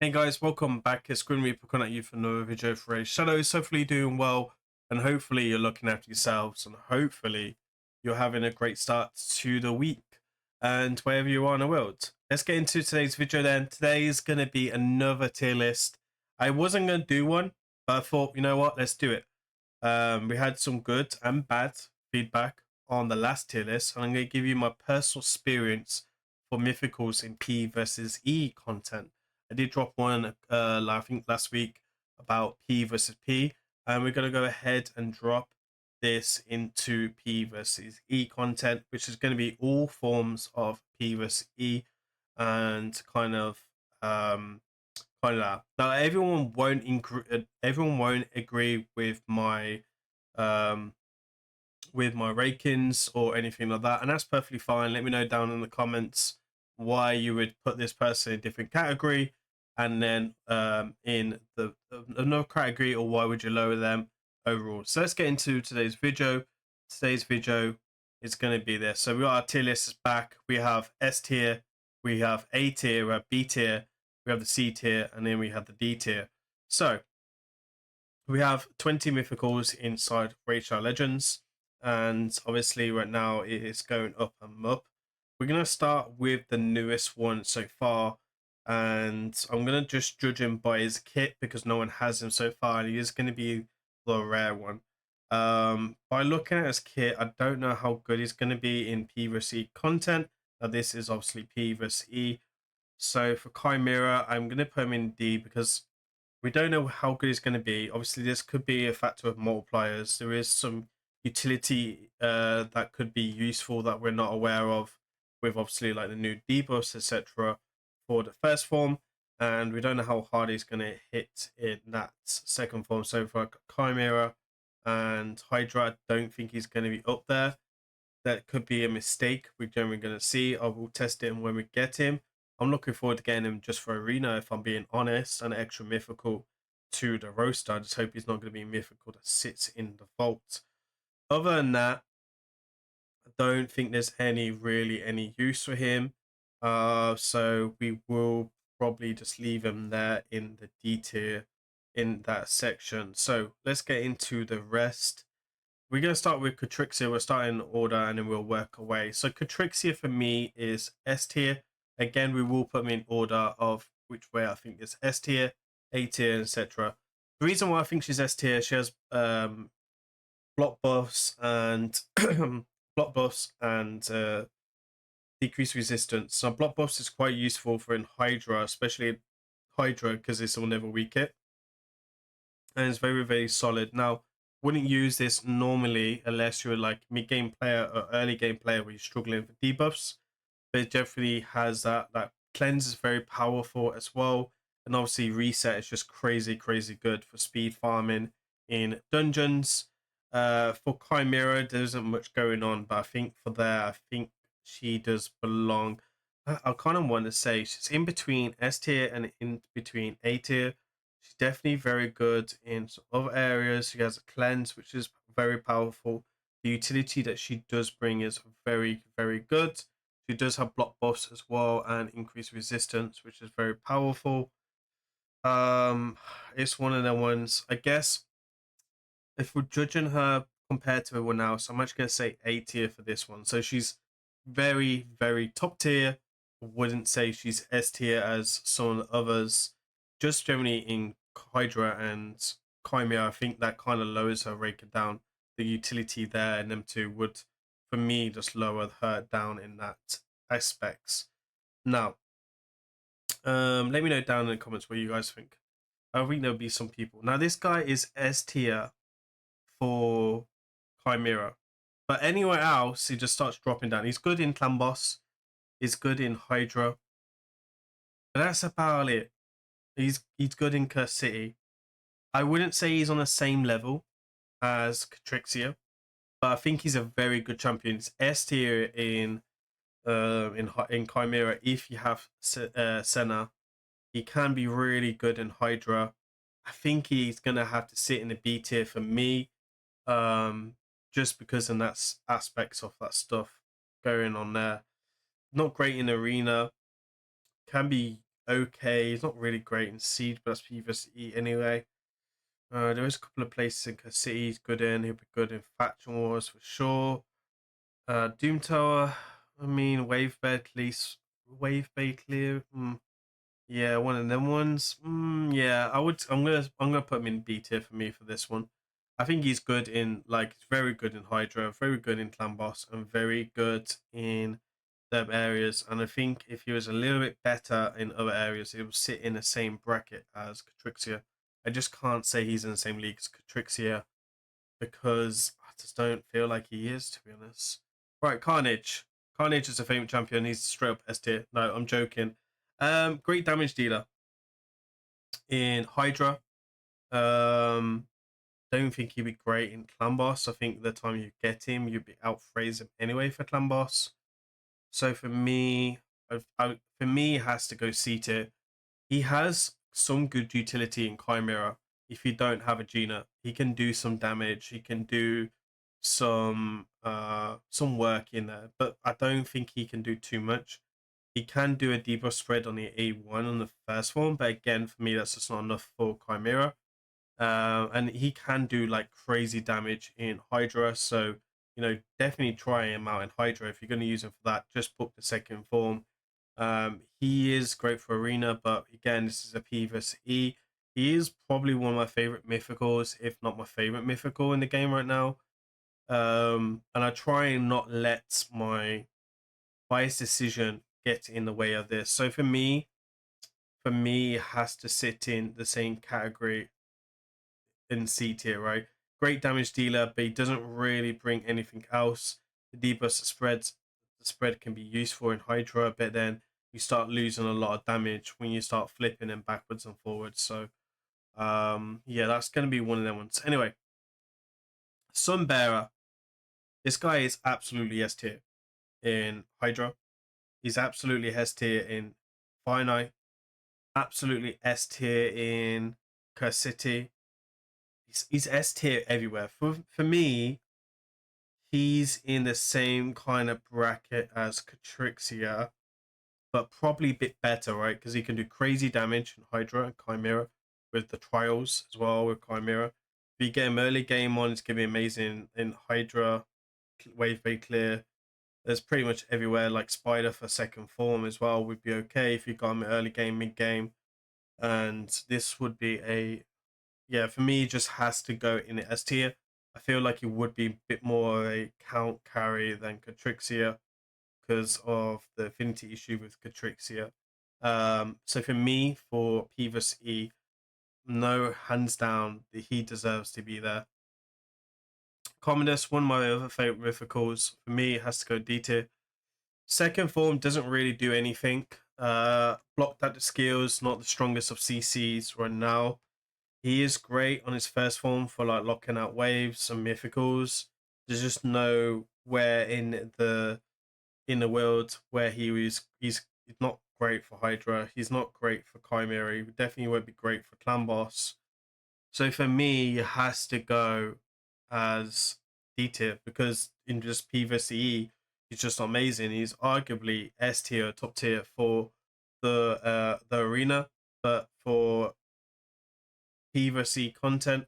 Hey guys, welcome back. It's Grim Reaper coming at you for another video for Raidshadowlegends. Hopefully you're doing well, and hopefully you're looking after yourselves, and hopefully you're having a great start to the week and wherever you are in the world. Let's get into today's video then. Today is going to be another tier list. I wasn't going to do one, but I thought, you know what, let's do it. We had some good and bad feedback on the last tier list, and I'm going to give you my personal experience for Mythicals in P versus E content. I did drop one, I think last week, about P versus P, and we're going to go ahead and drop this into P versus E content, which is going to be all forms of P versus E, and that. Now, everyone won't agree with my rankings or anything like that, and that's perfectly fine. Let me know down in the comments why you would put this person in a different category, and then in the another category, or why would you lower them overall. So let's get into today's video. Today's video is going to be this. So we got our tier list is back. We have S tier, we have A tier, we have B tier, we have the C tier, and then we have the D tier. So we have 20 mythicals inside Raidshadowlegends, and obviously right now it is going up and up. We're going to start with the newest one so far, and I'm going to just judge him by his kit because no one has him so far, and he is going to be the rare one. By looking at his kit, I don't know how good he's going to be in P vs E content. Now this is obviously P vs E. So for Chimera, I'm going to put him in D because we don't know how good he's going to be. Obviously, this could be a factor of multipliers. There is some utility that could be useful that we're not aware of, with obviously like the new debuffs, etc. for the first form, and we don't know how hard he's going to hit in that second form. So for Chimera and Hydra, I don't think he's going to be up there. That could be a mistake. We're generally going to see. I will test him when we get him. I'm looking forward to getting him just for arena, if I'm being honest, and extra mythical to the roster. I just hope he's not going to be mythical that sits in the vault. Other than that, I don't think there's really any use for him. So we will probably just leave him there in the D tier in that section. So let's get into the rest. We're going to start with Krixia. We'll start in order and then we'll work away. So Krixia for me is S tier. Again, we will put them in order of which way I think is S tier, A tier, etc. The reason why I think she's S tier, she has block buffs and block buffs and decreased resistance. So block buffs is quite useful for in Hydra, especially Hydra, because this will never weak it. And it's very, very solid. Now, wouldn't use this normally unless you're like mid-game player or early game player where you're struggling for debuffs. But it definitely has that cleanse is very powerful as well. And obviously reset is just crazy good for speed farming in dungeons. For Chimera, there isn't much going on, but I think for there, I think she does belong. I kind of want to say she's in between S tier and in between A tier. She's definitely very good in some other areas. She has a cleanse, which is very powerful. The utility that she does bring is very, very good. She does have block buffs as well and increased resistance, which is very powerful. It's one of the ones, I guess, if we're judging her compared to everyone else, I'm actually going to say A tier for this one. So she's very, very top tier. Wouldn't say she's S tier as some of the others. Just generally in Hydra and Chimera, I think that kind of lowers her ranking down. The utility there and them two would, for me, just lower her down in that aspects. Now, let me know down in the comments what you guys think. I think there'll be some people. Now, this guy is S tier for Chimera, but anywhere else, he just starts dropping down. He's good in Clan Boss. He's good in Hydra. But that's about it. He's good in Curse City. I wouldn't say he's on the same level as Krixia, but I think he's a very good champion. He's S tier in Chimera. If you have Senna, he can be really good in Hydra. I think he's gonna have to sit in the B tier for me, just because of that aspects of that stuff going on there. Not great in arena. Can be okay. He's not really great in Siege, but that's PvE anyway. There is a couple of places in City he's good in. He'll be good in Faction Wars for sure. Doom Tower, I mean, Wave Clear. Yeah, one of them ones. Yeah, I'm gonna put him in B tier for me for this one. I think he's good in like he's very good in Hydra, very good in Clan Boss, and very good in them areas. And I think if he was a little bit better in other areas, he would sit in the same bracket as Krixia. I just can't say he's in the same league as Krixia because I just don't feel like he is, to be honest. Right, Carnage. Carnage is a favorite champion. He's straight up S tier. No, I'm joking. Great damage dealer in Hydra. Um, don't think he'd be great in Clan Boss. I think the time you get him, you'd be outphrase him anyway for Clan Boss. So for me, for me, it has to go C tier. He has some good utility in Chimera. If you don't have a Gina, he can do some damage. He can do some work in there, but I don't think he can do too much. He can do a debuff spread on the A1 on the first form, but again, for me, that's just not enough for Chimera. And he can do like crazy damage in Hydra, so definitely try him out in Hydra. If you're going to use him for that, just book the second form. He is great for Arena, but again, this is a PvE. He is probably one of my favorite mythicals, if not my favorite mythical in the game right now. And I try and not let my biased decision get in the way of this. So for me, it has to sit in the same category in C tier, right? Great damage dealer, but he doesn't really bring anything else. The the spread can be useful in Hydra, but then you start losing a lot of damage when you start flipping him backwards and forwards. So yeah, that's gonna be one of them ones. Anyway, Sunbearer. This guy is absolutely S tier in Hydra. He's absolutely S tier in Finite. Absolutely S tier in Curse City. He's S tier everywhere. For me, he's in the same kind of bracket as Krixia, but probably a bit better, right? Because he can do crazy damage in Hydra and Chimera with the trials as well with Chimera. If you get him early game on, it's gonna be amazing in Hydra, Wave Bay Clear. There's pretty much everywhere, like Spider for second form as well would be okay if you got him early game, mid game. And this would be yeah, for me, just has to go in the S tier. I feel like it would be a bit more a count carry than Catrixia because of the affinity issue with Catrixia. So for me, for PvE, no, hands down, he deserves to be there. Commodus, one of my other favorite mythicals, for me, it has to go D tier. Second form doesn't really do anything. Blocked at the skills, not the strongest of CCs right now. He is great on his first form for like locking out waves and mythicals. There's just nowhere in the world where he's not great for Hydra. He's not great for Chimera. He definitely won't be great for Clan Boss. So for me, he has to go as D tier because in just PvE, he's just amazing. He's arguably S tier, top tier for the arena, but for PvC content,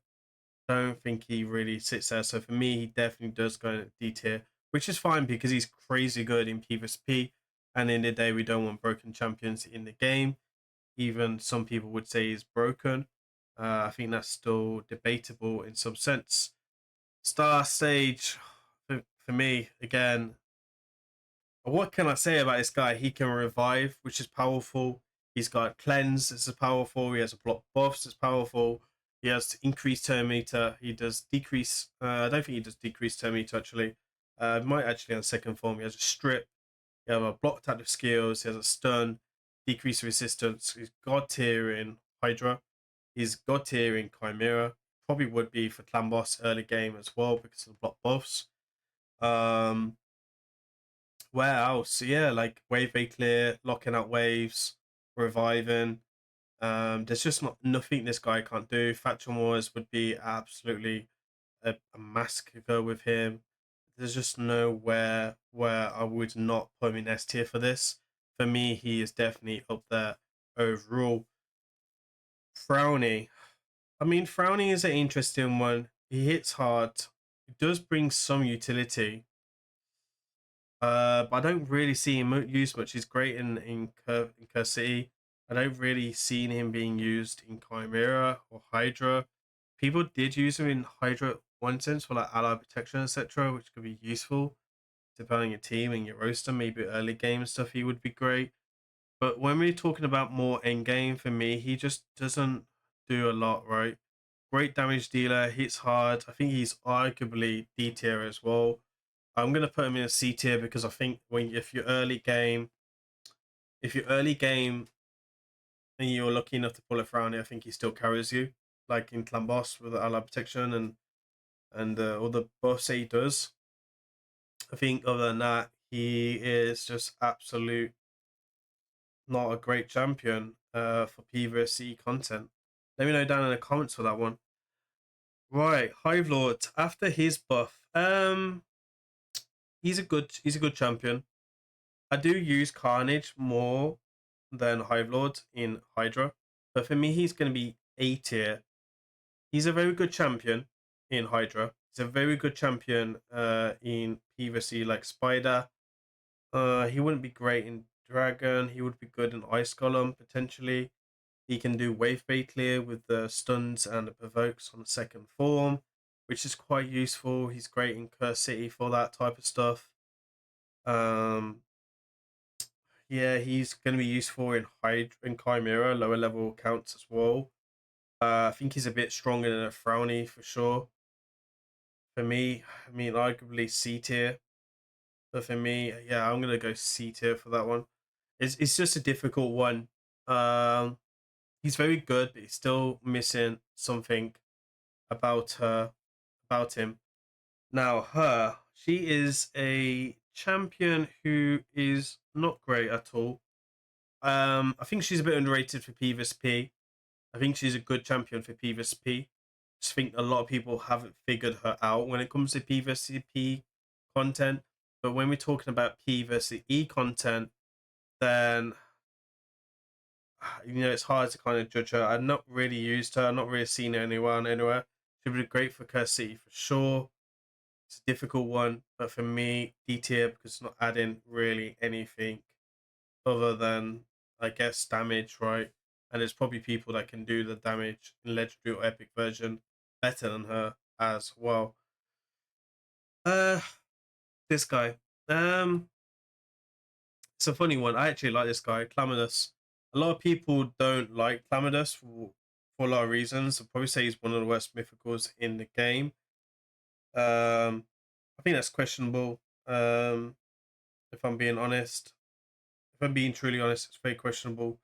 I don't think he really sits there. So for me, he definitely does go in D tier, which is fine because he's crazy good in PvP. And in the day, we don't want broken champions in the game. Even some people would say he's broken. I think that's still debatable in some sense. Star Stage, for me, again, what can I say about this guy? He can revive, which is powerful. He's got cleanse, this is powerful. He has a block buffs, it's powerful. He has increased turn meter. He does decrease. I don't think he does decrease turn meter actually. Might actually on second form. He has a strip. He has a block attack of skills. He has a stun, decrease resistance. He's god tier in Hydra. He's god tier in Chimera. Probably would be for Clan Boss early game as well because of the block buffs. Where else? Yeah, like wave bay clear, locking out waves, reviving. There's just nothing this guy can't do. Faction Wars would be absolutely a massacre with him. There's just nowhere where I would not put him in S tier for this. For me, he is definitely up there. overall. Frowny. I mean, Frowny is an interesting one. He hits hard. He does bring some utility. But I don't really see him used much. He's great in Curse City. I don't really see him being used in Chimera or Hydra. People did use him in Hydra one sense for like ally protection, etc., which could be useful depending on your team and your roster. Maybe early game stuff, he would be great. But when we're talking about more end game, for me, he just doesn't do a lot, right? Great damage dealer, hits hard. I think he's arguably D tier as well. I'm gonna put him in a C tier because I think if you're early game, and you're lucky enough to pull a Frowny, I think he still carries you, like in Clan Boss with the ally protection and all the buffs that he does. I think other than that, he is just absolute not a great champion for PvE content. Let me know down in the comments for that one. Right, Hive Lord. After his buff, he's a good champion. I do use Carnage more than Hive Lord in Hydra, but for me, he's going to be A tier. He's a very good champion in Hydra. He's a very good champion in PvE like Spider. He wouldn't be great in Dragon. He would be good in Ice Golem potentially. He can do wave bait clear with the stuns and the provokes on the second form, which is quite useful. He's great in Curse City for that type of stuff. Yeah, he's going to be useful in Chimera, lower level accounts as well. I think he's a bit stronger than a Frowny for sure. For me, I mean, arguably C tier. But for me, yeah, I'm gonna go C tier for that one. It's just a difficult one. Um, he's very good, but he's still missing something about him. Now, she is a champion who is not great at all. I think she's a bit underrated for PvP. I think she's a good champion for PvP. Just think a lot of people haven't figured her out when it comes to PvP content. But when we're talking about PvE content, then it's hard to kind of judge her. I've not really used her. I've not really seen her anywhere. She would be great for Curse City for sure. It's a difficult one, but for me, D tier because it's not adding really anything other than, I guess, damage, right? And there's probably people that can do the damage in Legendary or Epic version better than her as well. This guy. It's a funny one. I actually like this guy, Clamidus. A lot of people don't like Clamidus for a lot of reasons. I'd probably say he's one of the worst mythicals in the game. I think that's questionable. If I'm being honest. If I'm being truly honest, it's very questionable.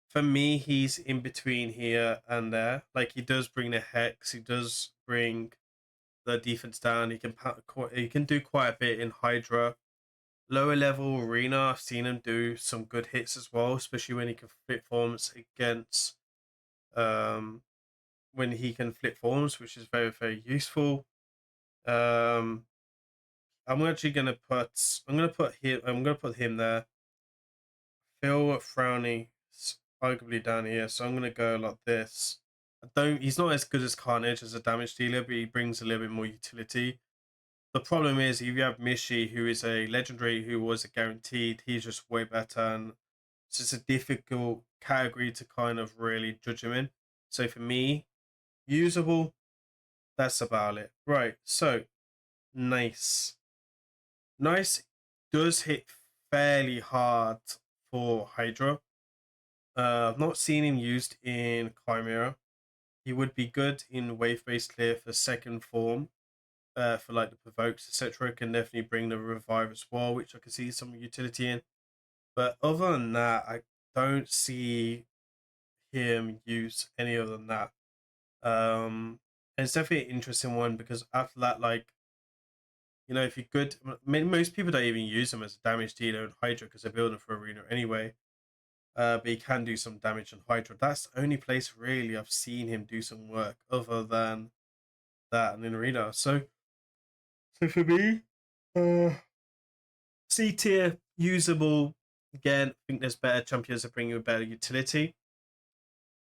For me, he's in between here and there. Like, he does bring the hex, he does bring the defense down. He can do quite a bit in Hydra. Lower level arena, I've seen him do some good hits as well, especially when he can flip forms against when he can flip forms, which is very, very useful. Um I'm gonna put him there. Phil Frowny is arguably down here, so I'm gonna go like this. He's not as good as Carnage as a damage dealer, but he brings a little bit more utility. The problem is if you have Mishi, who is a legendary, who was a guaranteed, he's just way better, and it's just a difficult category to kind of really judge him in. So for me, usable, that's about it. Right, so nice. Nice does hit fairly hard for Hydra. I've not seen him used in Chimera. He would be good in wave-based clear for second form, for like the provokes, etc. Can definitely bring the revive as well, which I can see some utility in. But other than that, I don't see him use any other than that. And it's definitely an interesting one because after that, like, if you're good, most people don't even use him as a damage dealer in Hydra because they're building for arena anyway. But he can do some damage on Hydra. That's the only place really I've seen him do some work other than that and in arena. So for me, C tier, usable, Again, I think there's better champions that bring you a better utility.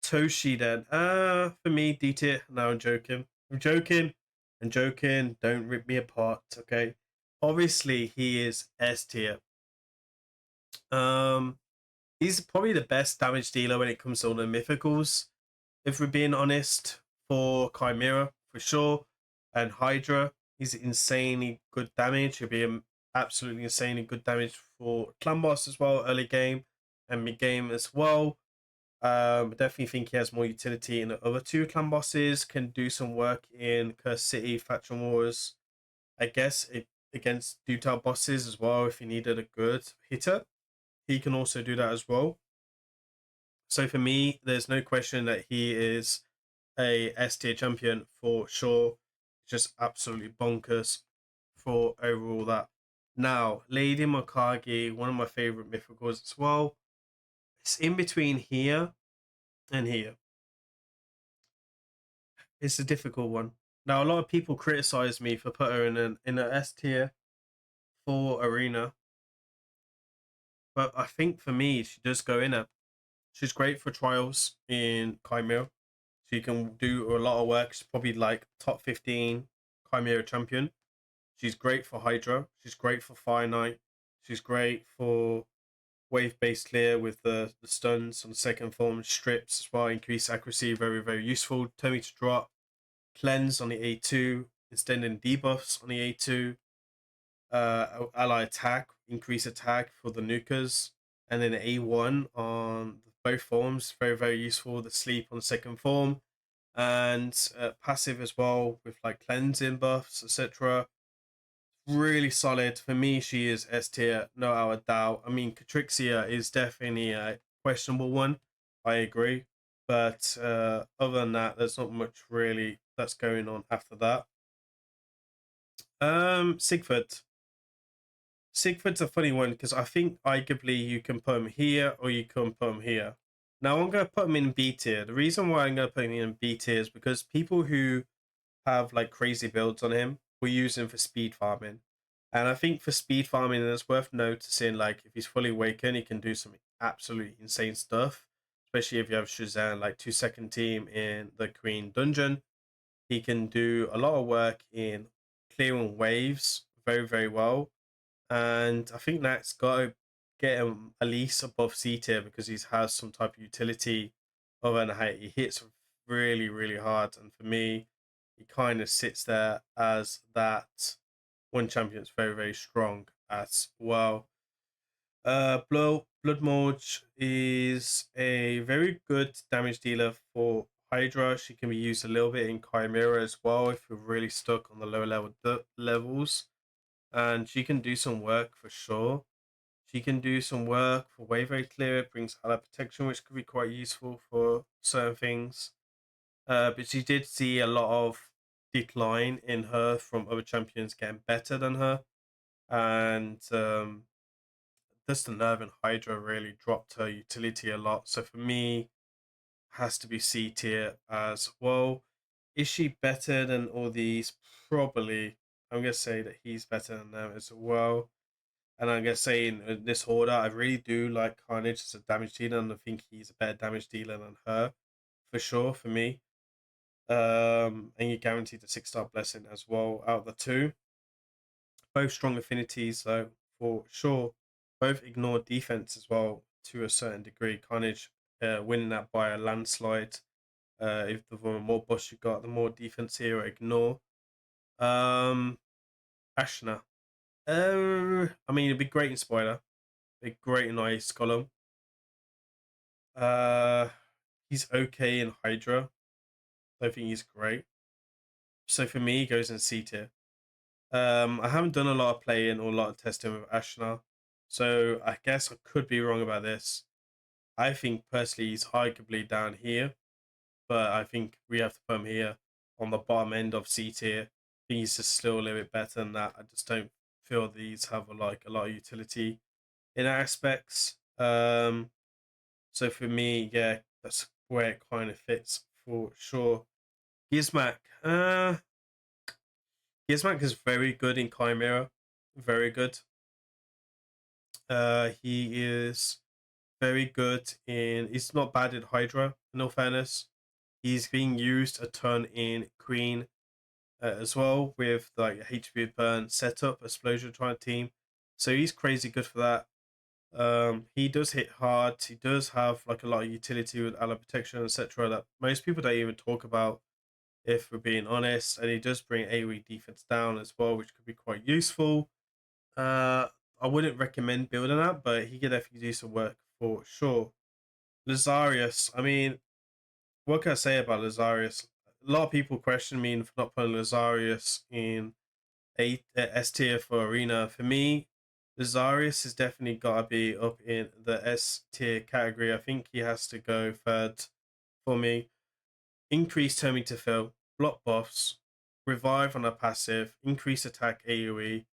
Toshi then. For me, D tier. No, I'm joking. I'm joking. I'm joking. Don't rip me apart, okay? Obviously, he is S tier. He's probably the best damage dealer when it comes to all the mythicals. If we're being honest, for Chimera, for sure. And Hydra, he's insanely good damage. He'll be absolutely insanely good damage for clan boss as well, early game and mid game as well. Definitely think he has more utility in the other two clan bosses. Can do some work in Curse City, Faction Wars. I guess against Detail bosses as well. If he needed a good hitter, he can also do that as well. So for me, there's no question that he is a S tier champion for sure. Just absolutely bonkers for overall that. Now, Lady Makagi, one of my favorite mythicals as well. It's in between here and here. It's a difficult one. Now, a lot of people criticize me for putting her in an S tier for Arena, but I think for me, she does go in it. She's great for trials in Chimera. She can do a lot of work. She's probably like top 15 Chimera champion. She's great for Hydra. She's great for Fire Knight. She's great for wave-based clear with the stuns on the second form. Strips as well. Increased accuracy. Very, very useful. Tommy to drop. Cleanse on the A2. Extending debuffs on the A2. Ally attack. Increase attack for the nukers. And then A1 on both forms. Very, very useful. The sleep on the second form. And passive as well with like cleansing buffs, etc. Really solid. For me, she is S tier, no our doubt. I mean, Krixia is definitely a questionable one. I agree. But other than that, there's not much really that's going on after that. Sigford. Sigford's a funny one because I think arguably you can put him here or you can put him here. Now I'm going to put him in B tier. The reason why I'm going to put him in B tier is because people who have like crazy builds on him will use him for speed farming. And I think for speed farming, it's worth noticing like if he's fully awakened, he can do some absolutely insane stuff. Especially if you have Shazam, like 2-second team in the Queen dungeon. He can do a lot of work in clearing waves very, very well. And I think that's got to get him at least above C tier because he has some type of utility other than how he hits really, really hard. And for me, he kind of sits there as that one champion that's very, very strong as well. Blood Mage is a very good damage dealer for Hydra. She can be used a little bit in Chimera as well if you're really stuck on the lower level levels. And she can do some work for sure. She can do some work for Wave Very Clear. It brings ally protection, which could be quite useful for certain things. But she did see a lot of decline in her from other champions getting better than her. And just the Nerve and Hydra really dropped her utility a lot. So for me, has to be C tier as well. Is she better than all these? Probably. I'm going to say that he's better than them as well. And I'm going to say in this order, I really do like Carnage as a damage dealer, and I think he's a better damage dealer than her, for sure, for me. And you're guaranteed the 6-star blessing as well out of the two. Both strong affinities, though, for sure. Both ignore defense as well to a certain degree. Carnage winning that by a landslide. If the more boss you got, the more defense here ignore. Ashna. I mean, it'd be great in Spoiler. Be great in Ice Column. He's okay in Hydra. I think he's great. So for me, he goes in C tier. I haven't done a lot of playing or a lot of testing with Ashna, so I guess I could be wrong about this. I think personally he's arguably down here, but I think we have to put him here on the bottom end of C tier. I think he's just still a little bit better than that. I just don't feel these have a lot of utility in aspects. So for me, yeah, that's where it kind of fits for sure. Gizmak. Gizmak is very good in Chimera. Very good. He is very good in. He's not bad in Hydra. In all fairness, he's being used a ton in Queen as well with like HP burn setup explosion trying team. So he's crazy good for that. He does hit hard. He does have like a lot of utility with ally protection, etc. That most people don't even talk about, if we're being honest. And he does bring AoE defense down as well, which could be quite useful. I wouldn't recommend building that, but he could definitely do some work for sure. Lazarius, I mean, what can I say about Lazarius? A lot of people question me for not putting Lazarius in S tier for arena. For me, Lazarius has definitely got to be up in the S tier category. I think he has to go third for me. Increase turning to fill, block buffs, revive on a passive, increase attack AoE,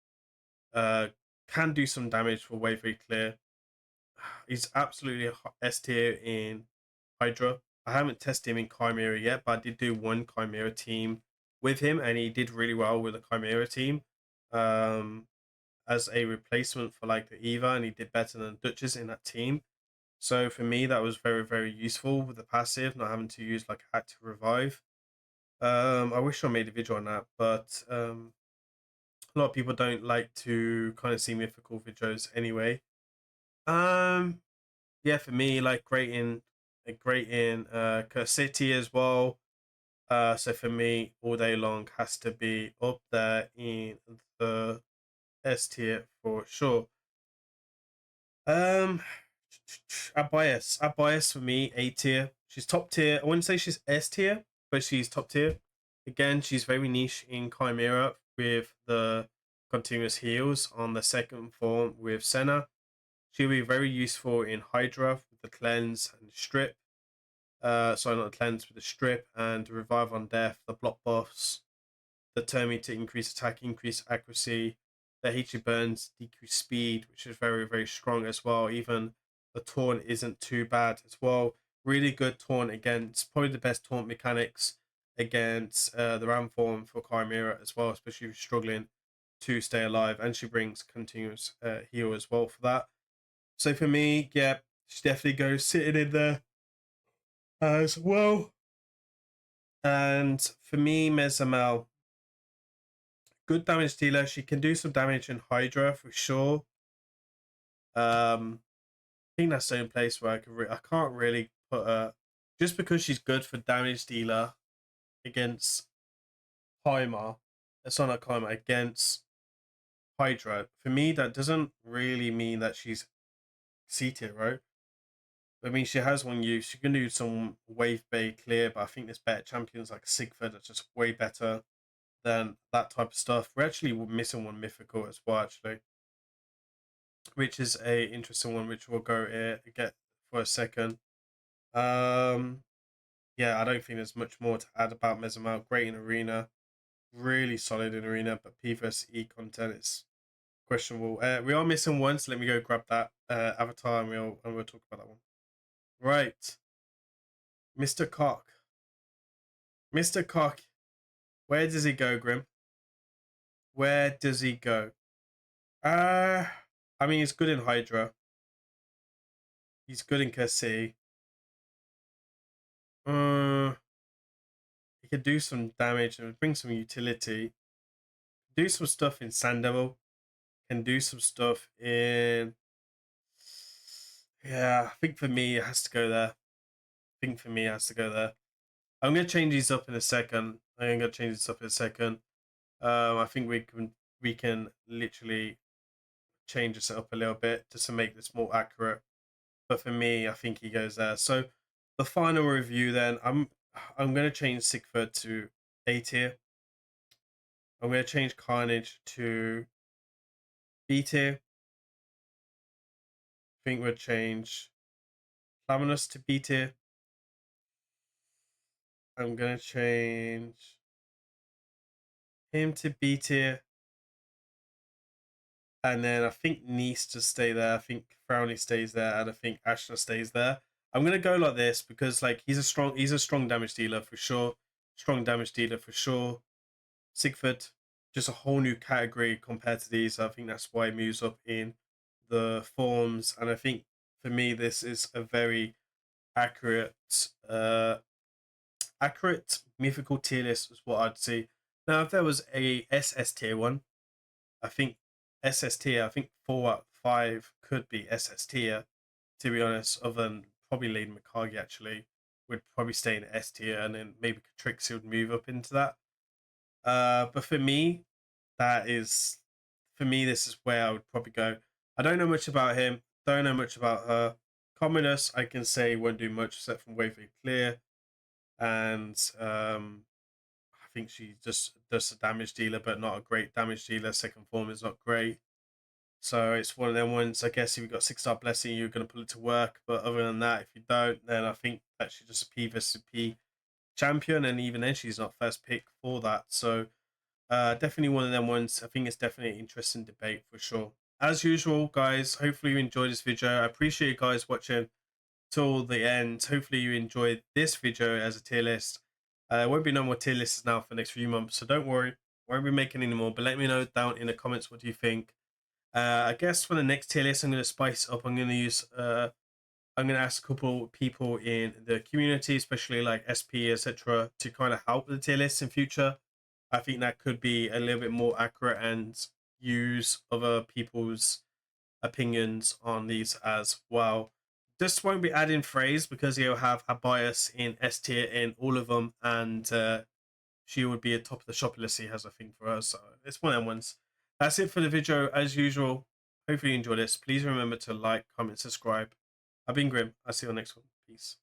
uh, can do some damage for Wave Very Clear. He's absolutely S tier in Hydra. I haven't tested him in Chimera yet, but I did do one Chimera team with him, and he did really well with the Chimera team as a replacement for like the Eva, and he did better than Duchess in that team. So for me, that was very, very useful with the passive, not having to use like active revive. I wish I made a video on that, but a lot of people don't like to kind of see mythical videos anyway. Um, yeah, for me, like great in City as well. So for me, all day long has to be up there in the S tier for sure. Um, Abias for me, A tier. She's top tier. I wouldn't say she's S tier, but she's top tier. Again, she's very niche in Chimera with the continuous heals on the second form with Senna. She'll be very useful in Hydra with the cleanse and strip. Sorry, not the cleanse, with the strip and revive on death, the block buffs, determine to increase attack, increase accuracy. The HE burns, decrease speed, which is very, very strong as well. Even the taunt isn't too bad as well. Really good taunt against, probably the best taunt mechanics against the Ram form for Chimera as well, especially if you're struggling to stay alive. And she brings continuous heal as well for that. So for me, yeah, she definitely goes sitting in there as well. And for me, Mezamel, good damage dealer. She can do some damage in Hydra for sure. I think that's the only place where I can't really put her, just because she's good for damage dealer against Chimera. It's not like Chimera against Hydra. For me, that doesn't really mean that she's C tier, right? I mean, she has one use. She can do some wave bay clear, but I think there's better champions like Sigford that's just way better than that type of stuff. We're actually missing one mythical as well, actually, which is a interesting one, which we'll go get for a second. Yeah, I don't think there's much more to add about Mesomal. Great in arena, really solid in arena, but PvE content is questionable. We are missing one, so let me go grab that avatar, and we'll talk about that one. Right, Mr. Cock. Mr. Cock, where does he go, Grim? Where does he go? Uh, I mean, he's good in Hydra. He's good in Kasi. He could do some damage and bring some utility. Do some stuff in Sandoval. Can do some stuff in. Yeah, I think for me it has to go there. I think for me it has to go there. I'm gonna change these up in a second. I'm gonna change this up in a second. I think we can literally change this up a little bit just to make this more accurate. But for me, I think he goes there. So the final review then, I'm gonna change Sigford to A tier. I'm gonna change Carnage to B tier. I think we'll change Flaminus to B tier. I'm gonna change him to B tier. And then I think Nice to stay there. I think Frowny stays there, and I think Ashna stays there. I'm gonna go like this because like he's a strong damage dealer for sure. Strong damage dealer for sure. Sigford, just a whole new category compared to these. I think that's why he moves up in the forms, and I think for me this is a very accurate accurate mythical tier list is what I'd see. Now, if there was a SS tier one, I think SS tier, I think 4 out of 5 could be SS tier, to be honest, other than probably Lady Mikage actually would probably stay in S tier, and then maybe Krixia would move up into that. But for me, that is for me, this is where I would probably go. I don't know much about him, don't know much about her. Communist, I can say won't do much except from Wave Clear, and I think she just does a damage dealer, but not a great damage dealer. Second form is not great. So it's one of them ones, I guess, if you've got 6-star blessing, you're going to put it to work. But other than that, if you don't, then I think that she's just a P versus P champion. And even then, she's not first pick for that. So definitely one of them ones. I think it's definitely an interesting debate for sure. As usual, guys, hopefully you enjoyed this video. I appreciate you guys watching till the end. Hopefully you enjoyed this video as a tier list. There won't be no more tier lists now for the next few months, so don't worry. Won't be making any more, but let me know down in the comments what do you think. I guess for the next tier list, I'm going to spice up. I'm going to use I'm going to ask a couple people in the community, especially like SP, etc., to kind of help with the tier list in future. I think that could be a little bit more accurate and use other people's opinions on these as well. This won't be adding phrase because he'll have a bias in S tier in all of them, and she would be a top of the shop list. He has a thing for her, so it's one of them ones. That's it for the video as usual. Hopefully you enjoyed this. Please remember to like, comment, subscribe. I've been Grim. I'll see you on the next one. Peace.